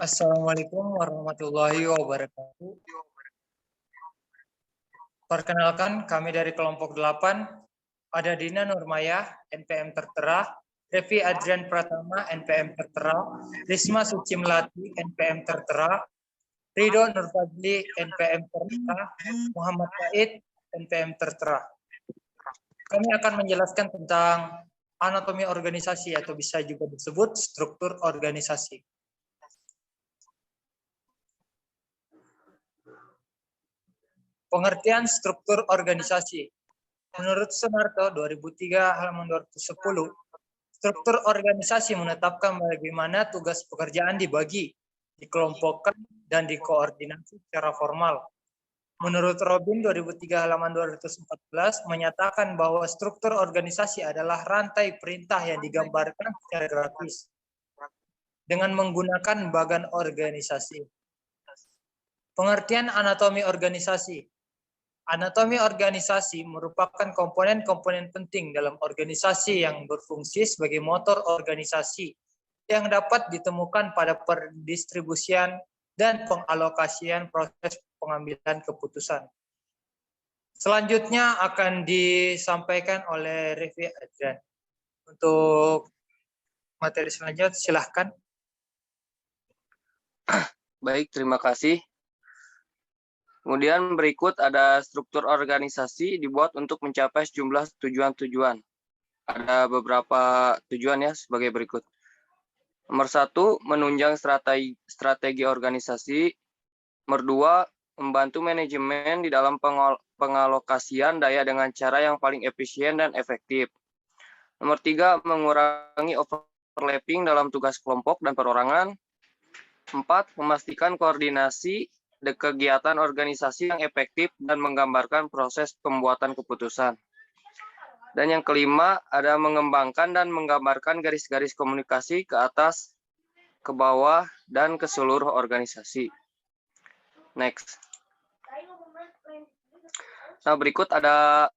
Assalamualaikum warahmatullahi wabarakatuh. Perkenalkan, kami dari kelompok 8, ada Dina Nurmaya, NPM Tertera, Revi Adrian Pratama, NPM Tertera, Risma Suci Melati, NPM Tertera, Ridho Nurfadli, NPM Tertera, Muhammad Said, NPM Tertera. Kami akan menjelaskan tentang anatomi organisasi atau bisa juga disebut struktur organisasi. Pengertian struktur organisasi. Menurut Sunarto 2003 halaman 210, struktur organisasi menetapkan bagaimana tugas pekerjaan dibagi, dikelompokkan, dan dikoordinasi secara formal. Menurut Robin 2003 halaman 214 menyatakan bahwa struktur organisasi adalah rantai perintah yang digambarkan secara grafis dengan menggunakan bagan organisasi. Pengertian anatomi organisasi. Anatomi organisasi merupakan komponen-komponen penting dalam organisasi yang berfungsi sebagai motor organisasi yang dapat ditemukan pada pendistribusian dan pengalokasian proses pengambilan keputusan. Selanjutnya akan disampaikan oleh Revi Adrian. Untuk materi selanjutnya silahkan. Baik, terima kasih. Kemudian berikut ada struktur organisasi dibuat untuk mencapai sejumlah tujuan-tujuan. Ada beberapa tujuan ya sebagai berikut. Nomor 1, menunjang strategi organisasi. Nomor 2, membantu manajemen di dalam pengalokasian daya dengan cara yang paling efisien dan efektif. Nomor 3, mengurangi overlapping dalam tugas kelompok dan perorangan. 4, memastikan koordinasi kegiatan organisasi yang efektif dan menggambarkan proses pembuatan keputusan. Dan yang kelima, ada mengembangkan dan menggambarkan garis-garis komunikasi ke atas, ke bawah, dan ke seluruh organisasi. Next. Nah, berikut ada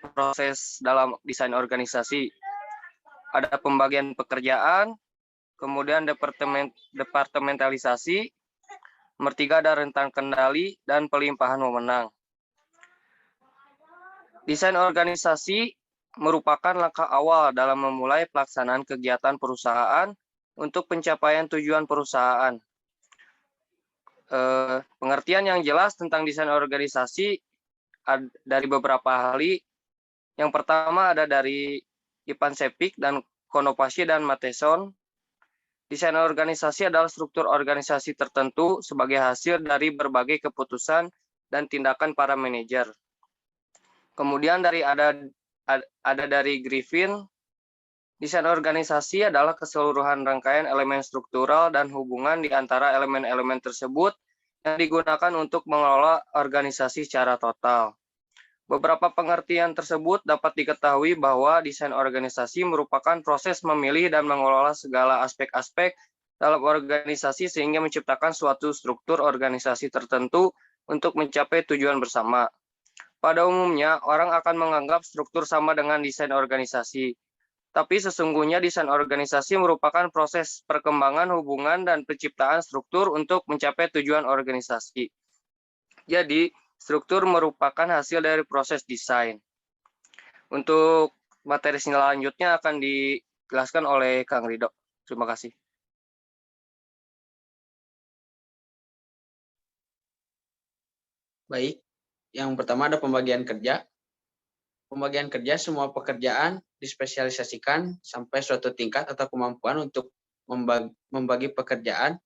proses dalam desain organisasi. Ada pembagian pekerjaan, kemudian departementalisasi. Nomor 3 ada rentang kendali dan pelimpahan wewenang. Desain organisasi merupakan langkah awal dalam memulai pelaksanaan kegiatan perusahaan untuk pencapaian tujuan perusahaan. Pengertian yang jelas tentang desain organisasi dari beberapa ahli. Yang pertama ada dari Ivan Sepik dan Konopassi dan Matheson. Desain organisasi adalah struktur organisasi tertentu sebagai hasil dari berbagai keputusan dan tindakan para manajer. Kemudian ada dari Griffin, desain organisasi adalah keseluruhan rangkaian elemen struktural dan hubungan di antara elemen-elemen tersebut yang digunakan untuk mengelola organisasi secara total. Beberapa pengertian tersebut dapat diketahui bahwa desain organisasi merupakan proses memilih dan mengelola segala aspek-aspek dalam organisasi sehingga menciptakan suatu struktur organisasi tertentu untuk mencapai tujuan bersama. Pada umumnya, orang akan menganggap struktur sama dengan desain organisasi. Tapi sesungguhnya desain organisasi merupakan proses perkembangan hubungan dan penciptaan struktur untuk mencapai tujuan organisasi. Jadi, struktur merupakan hasil dari proses desain. Untuk materi selanjutnya akan dijelaskan oleh Kang Ridho. Terima kasih. Baik, yang pertama ada pembagian kerja. Pembagian kerja, semua pekerjaan dispesialisasikan sampai suatu tingkat atau kemampuan untuk membagi pekerjaan.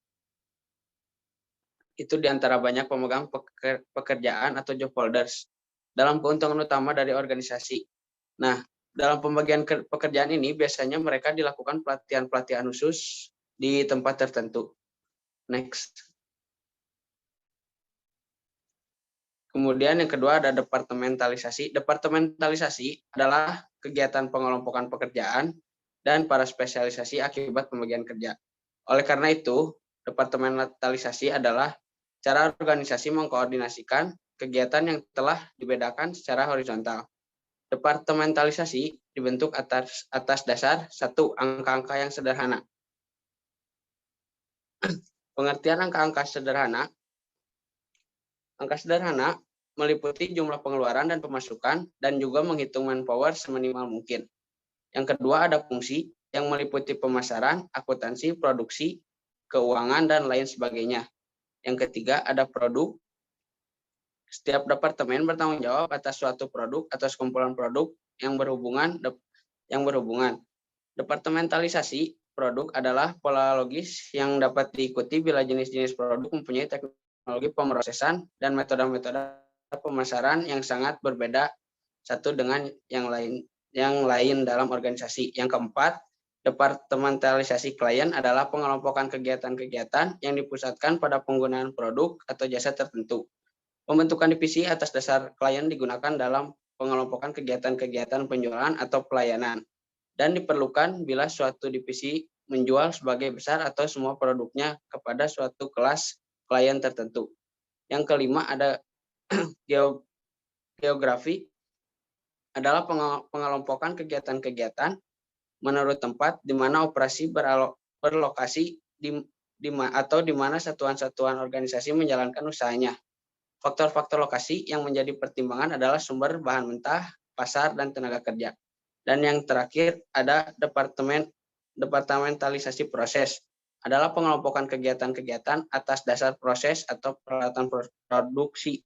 Itu diantara banyak pemegang pekerjaan atau job holders dalam keuntungan utama dari organisasi. Nah, dalam pembagian pekerjaan ini biasanya mereka dilakukan pelatihan-pelatihan khusus di tempat tertentu. Next. Kemudian yang kedua ada departementalisasi. Departementalisasi adalah kegiatan pengelompokan pekerjaan dan para spesialisasi akibat pembagian kerja. Oleh karena itu, departementalisasi adalah cara organisasi mengkoordinasikan kegiatan yang telah dibedakan secara horizontal. Departementalisasi dibentuk atas dasar satu angka-angka yang sederhana. Pengertian angka-angka sederhana. Angka sederhana meliputi jumlah pengeluaran dan pemasukan dan juga menghitung manpower seminimal mungkin. Yang kedua ada fungsi yang meliputi pemasaran, akuntansi, produksi, keuangan, dan lain sebagainya. Yang ketiga ada produk. Setiap departemen bertanggung jawab atas suatu produk atau sekumpulan produk yang berhubungan. Departementalisasi produk adalah pola logis yang dapat diikuti bila jenis-jenis produk mempunyai teknologi pemrosesan dan metode-metode pemasaran yang sangat berbeda satu dengan yang lain dalam organisasi. Yang keempat, departementalisasi klien adalah pengelompokan kegiatan-kegiatan yang dipusatkan pada penggunaan produk atau jasa tertentu. Pembentukan divisi atas dasar klien digunakan dalam pengelompokan kegiatan-kegiatan penjualan atau pelayanan dan diperlukan bila suatu divisi menjual sebagai besar atau semua produknya kepada suatu kelas klien tertentu. Yang kelima ada geografi adalah pengelompokan kegiatan-kegiatan menurut tempat di mana operasi berlokasi atau di mana satuan-satuan organisasi menjalankan usahanya. Faktor-faktor lokasi yang menjadi pertimbangan adalah sumber bahan mentah, pasar, dan tenaga kerja. Dan yang terakhir ada departementalisasi proses adalah pengelompokan kegiatan-kegiatan atas dasar proses atau peralatan produksi.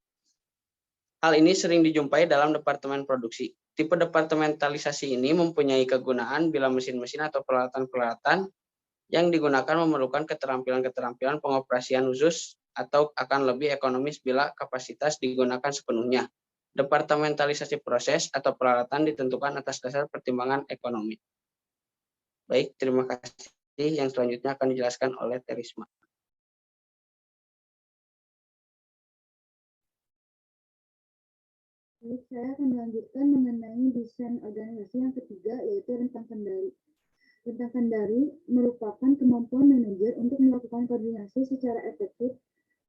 Hal ini sering dijumpai dalam departemen produksi. Tipe departementalisasi ini mempunyai kegunaan bila mesin-mesin atau peralatan-peralatan yang digunakan memerlukan keterampilan-keterampilan pengoperasian khusus atau akan lebih ekonomis bila kapasitas digunakan sepenuhnya. Departementalisasi proses atau peralatan ditentukan atas dasar pertimbangan ekonomi. Baik, terima kasih. Yang selanjutnya akan dijelaskan oleh Terisma. Baik, saya akan melanjutkan mengenai desain organisasi yang ketiga, yaitu rentang kendali. Rentang kendali merupakan kemampuan manajer untuk melakukan koordinasi secara efektif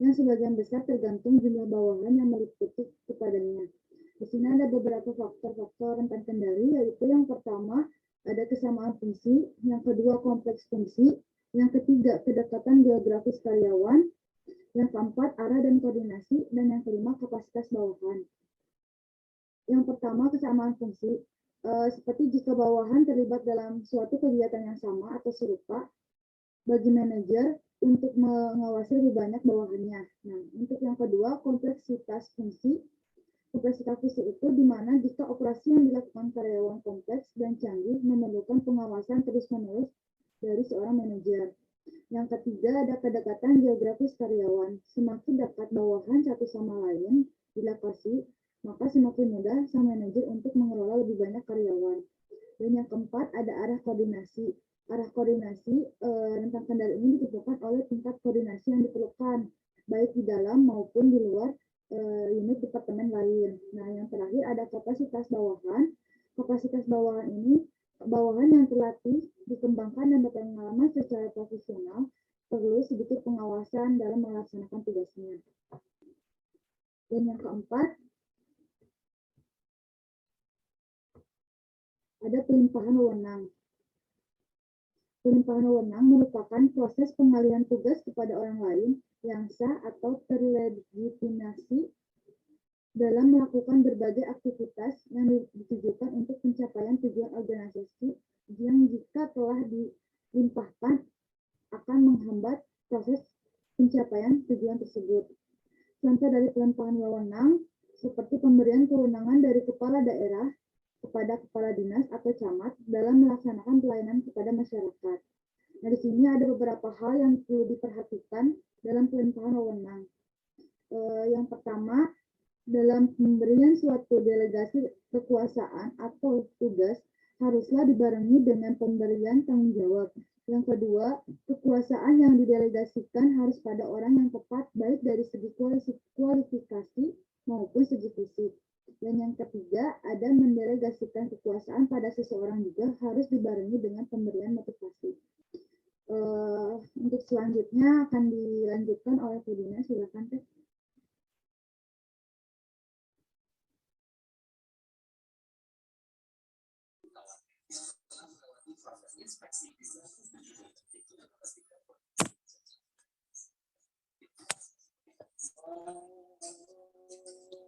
yang sebagian besar tergantung jumlah bawahan yang meliputi kepadanya. Di sini ada beberapa faktor-faktor rentang kendali, yaitu yang pertama ada kesamaan fungsi, yang kedua kompleks fungsi, yang ketiga kedekatan geografis karyawan, yang keempat arah dan koordinasi, dan yang kelima kapasitas bawahan. Yang pertama kesamaan fungsi, seperti jika bawahan terlibat dalam suatu kegiatan yang sama atau serupa, bagi manajer untuk mengawasi lebih banyak bawahannya. Nah, untuk yang kedua, kompleksitas fungsi. Kompleksitas fungsi itu di mana jika operasi yang dilakukan karyawan kompleks dan canggih memerlukan pengawasan terus-menerus dari seorang manajer. Yang ketiga, ada kedekatan geografis karyawan. Semakin dekat bawahan satu sama lain di lokasi, maka semakin mudah sang manajer untuk mengelola lebih banyak karyawan. Dan yang keempat, ada arah koordinasi. Arah koordinasi, rentang kendali ini ditentukan oleh tingkat koordinasi yang diperlukan, baik di dalam maupun di luar unit departemen lain. Nah, yang terakhir ada kapasitas bawahan. Kapasitas bawahan ini, bawahan yang terlatih, dikembangkan, dan berpengalaman secara profesional, perlu sedikit pengawasan dalam melaksanakan tugasnya. Dan yang keempat, ada pelimpahan wewenang. Pelimpahan wewenang merupakan proses pengalihan tugas kepada orang lain yang sah atau terlegitimasi dalam melakukan berbagai aktivitas yang ditujukan untuk pencapaian tujuan organisasi yang jika telah dilimpahkan akan menghambat proses pencapaian tujuan tersebut. Contoh dari pelimpahan wewenang seperti pemberian kewenangan dari kepala daerah kepada kepala dinas atau camat dalam melaksanakan pelayanan kepada masyarakat. Nah, di sini ada beberapa hal yang perlu diperhatikan dalam pelimpahan wewenang. Yang pertama, dalam pemberian suatu delegasi kekuasaan atau tugas haruslah dibarengi dengan pemberian tanggung jawab. Yang kedua, kekuasaan yang didelegasikan harus pada orang yang tepat baik dari segi kualifikasi maupun segi fisik. Dan yang ketiga, ada mendelegasikan kekuasaan pada seseorang juga harus dibarengi dengan pemberian motivasi. Untuk selanjutnya akan dilanjutkan oleh Fudina, silakan Teh.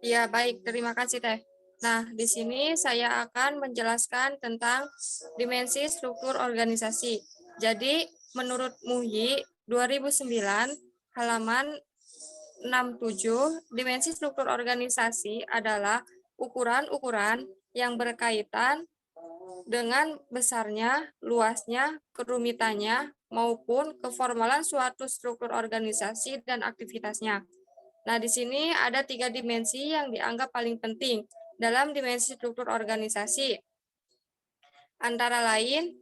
Ya, baik. Terima kasih, Teh. Nah, di sini saya akan menjelaskan tentang dimensi struktur organisasi. Jadi, menurut MUHI 2009, halaman 67, dimensi struktur organisasi adalah ukuran-ukuran yang berkaitan dengan besarnya, luasnya, kerumitannya, maupun keformalan suatu struktur organisasi dan aktivitasnya. Nah, di sini ada 3 dimensi yang dianggap paling penting dalam dimensi struktur organisasi. Antara lain,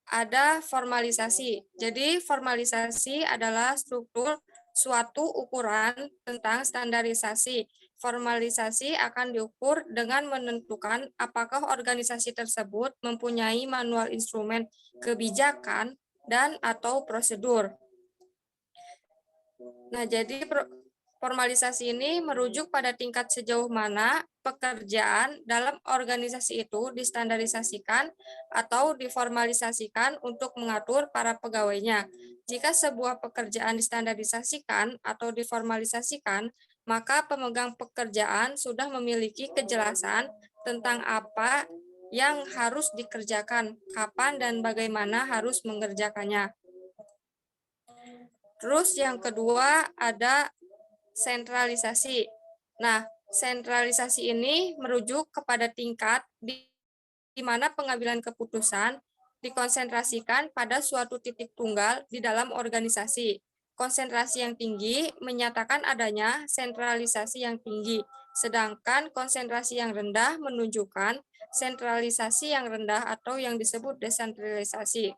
ada formalisasi. Jadi, formalisasi adalah struktur suatu ukuran tentang standarisasi. Formalisasi akan diukur dengan menentukan apakah organisasi tersebut mempunyai manual instrumen kebijakan dan atau prosedur. Nah, jadi formalisasi ini merujuk pada tingkat sejauh mana pekerjaan dalam organisasi itu distandarisasikan atau diformalisasikan untuk mengatur para pegawainya. Jika sebuah pekerjaan distandarisasikan atau diformalisasikan, maka pemegang pekerjaan sudah memiliki kejelasan tentang apa yang harus dikerjakan, kapan dan bagaimana harus mengerjakannya. Terus yang kedua ada sentralisasi. Nah, sentralisasi ini merujuk kepada tingkat di mana pengambilan keputusan dikonsentrasikan pada suatu titik tunggal di dalam organisasi. Konsentrasi yang tinggi menyatakan adanya sentralisasi yang tinggi, sedangkan konsentrasi yang rendah menunjukkan sentralisasi yang rendah atau yang disebut desentralisasi.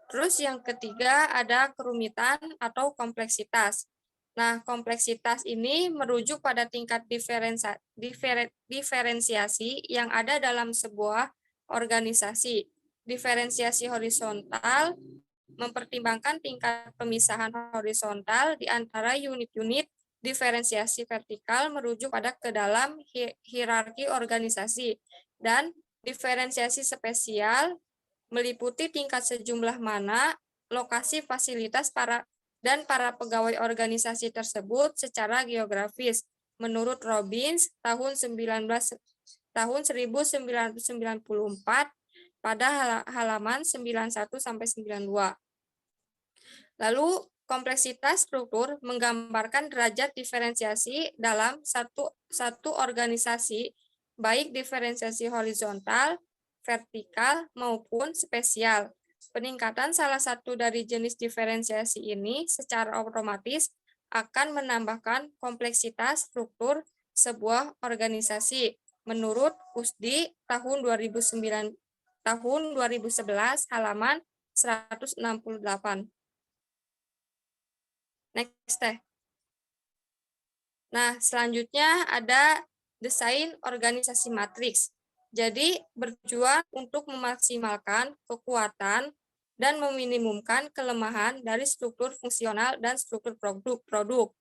Terus yang ketiga ada kerumitan atau kompleksitas. Nah, kompleksitas ini merujuk pada tingkat diferensiasi yang ada dalam sebuah organisasi. Diferensiasi horizontal mempertimbangkan tingkat pemisahan horizontal di antara unit-unit. Diferensiasi vertikal merujuk pada ke dalam hierarki organisasi. Dan diferensiasi spesial meliputi tingkat sejumlah mana, lokasi fasilitas para pegawai organisasi tersebut secara geografis. Menurut Robbins tahun 1994 pada halaman 91 sampai 92. Lalu kompleksitas struktur menggambarkan derajat diferensiasi dalam satu organisasi, baik diferensiasi horizontal, vertikal, maupun spesial. Peningkatan salah satu dari jenis diferensiasi ini secara otomatis akan menambahkan kompleksitas struktur sebuah organisasi. Menurut USDI tahun 2011 halaman 168. Next teh. Nah, selanjutnya ada desain organisasi matriks. Jadi, bertujuan untuk memaksimalkan kekuatan dan meminimumkan kelemahan dari struktur fungsional dan struktur produk.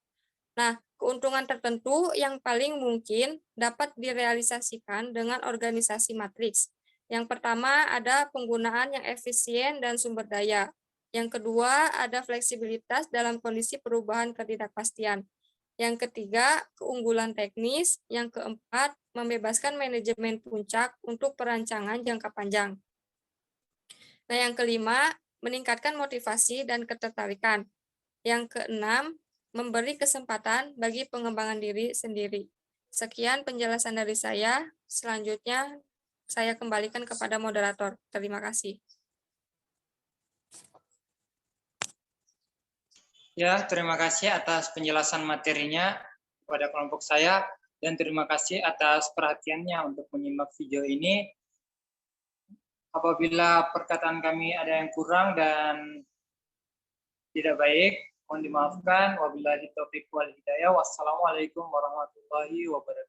Nah, keuntungan tertentu yang paling mungkin dapat direalisasikan dengan organisasi matriks. Yang pertama ada penggunaan yang efisien dan sumber daya. Yang kedua ada fleksibilitas dalam kondisi perubahan ketidakpastian. Yang ketiga, keunggulan teknis. Yang keempat, membebaskan manajemen puncak untuk perancangan jangka panjang. Nah, yang kelima, meningkatkan motivasi dan ketertarikan. Yang keenam, memberi kesempatan bagi pengembangan diri sendiri. Sekian penjelasan dari saya. Selanjutnya, saya kembalikan kepada moderator. Terima kasih. Ya, terima kasih atas penjelasan materinya kepada kelompok saya dan terima kasih atas perhatiannya untuk menyimak video ini. Apabila perkataan kami ada yang kurang dan tidak baik, mohon dimaafkan. Wabillahi taufiq wal hidayah. Wassalamualaikum warahmatullahi wabarakatuh.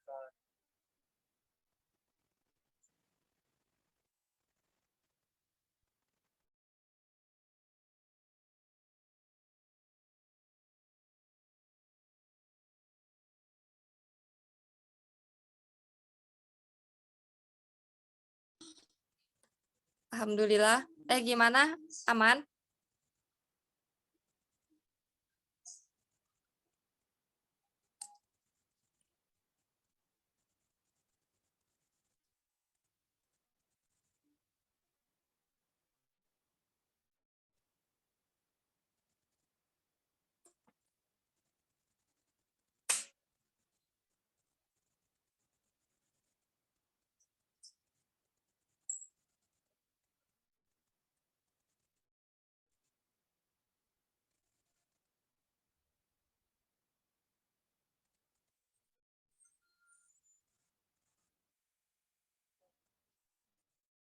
Alhamdulillah. Gimana? Aman?